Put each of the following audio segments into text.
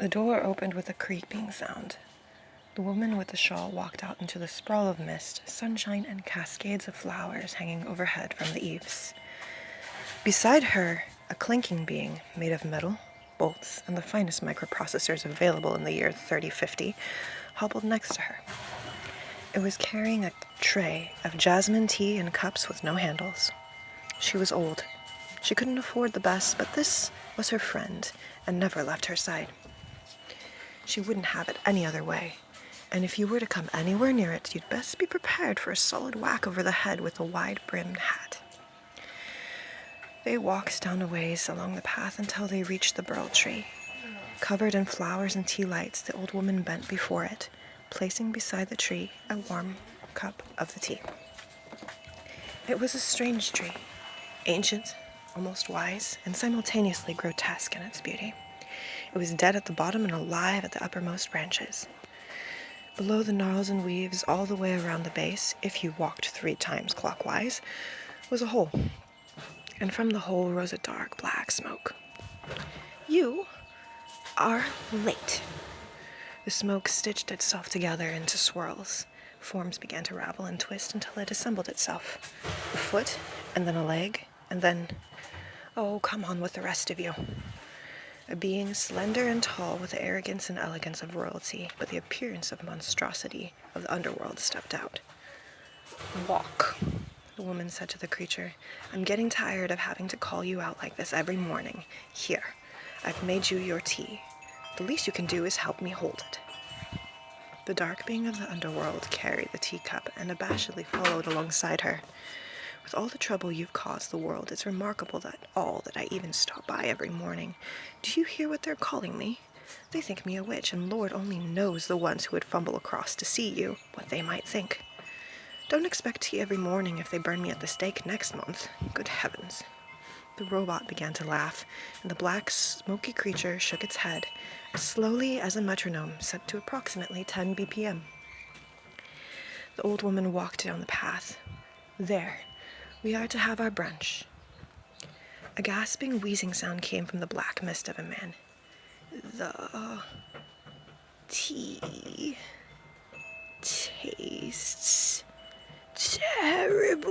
The door opened with a creaking sound. The woman with the shawl walked out into the sprawl of mist, sunshine, and cascades of flowers hanging overhead from the eaves. Beside her, a clinking being made of metal, bolts, and the finest microprocessors available in the year 3050 hobbled next to her. It was carrying a tray of jasmine tea and cups with no handles. She was old. She couldn't afford the best, but this was her friend and never left her side. She wouldn't have it any other way, and if you were to come anywhere near it, you'd best be prepared for a solid whack over the head with a wide-brimmed hat. They walked down a ways along the path until they reached the burl tree. Covered in flowers and tea lights, the old woman bent before it, placing beside the tree a warm cup of the tea. It was a strange tree, ancient, almost wise, and simultaneously grotesque in its beauty. It was dead at the bottom and alive at the uppermost branches. Below the gnarls and weaves, all the way around the base, if you walked 3 times clockwise, was a hole, and from the hole rose a dark black smoke. "You are late." The smoke stitched itself together into swirls. Forms began to ravel and twist until it assembled itself. A foot, and then a leg, and then... oh, come on with the rest of you. A being slender and tall with the arrogance and elegance of royalty, but the appearance of monstrosity of the underworld stepped out. "Walk," the woman said to the creature. "I'm getting tired of having to call you out like this every morning. Here, I've made you your tea. The least you can do is help me hold it." The dark being of the underworld carried the teacup and abashedly followed alongside her. "With all the trouble you've caused the world, it's remarkable that I even stop by every morning. Do you hear what they're calling me? They think me a witch, and Lord only knows the ones who would fumble across to see you, what they might think. Don't expect tea every morning if they burn me at the stake next month. Good heavens." The robot began to laugh, and the black, smoky creature shook its head, as slowly as a metronome set to approximately 10 BPM. The old woman walked down the path. "There, we are to have our brunch." A gasping, wheezing sound came from the black mist of a man. "The tea tastes terrible."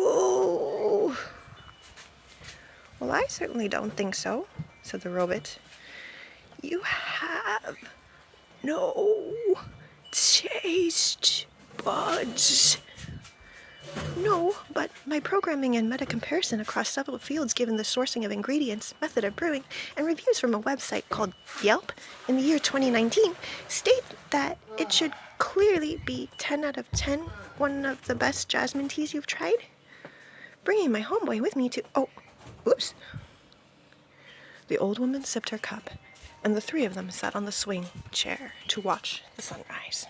"Well, I certainly don't think so," said the robot. "You have no taste buds." "No, but my programming and meta-comparison across several fields given the sourcing of ingredients, method of brewing, and reviews from a website called Yelp in the year 2019 state that it should clearly be 10 out of 10, one of the best jasmine teas you've tried. Bringing my homeboy with me to... oh, oops." The old woman sipped her cup, and the 3 of them sat on the swing chair to watch the sunrise.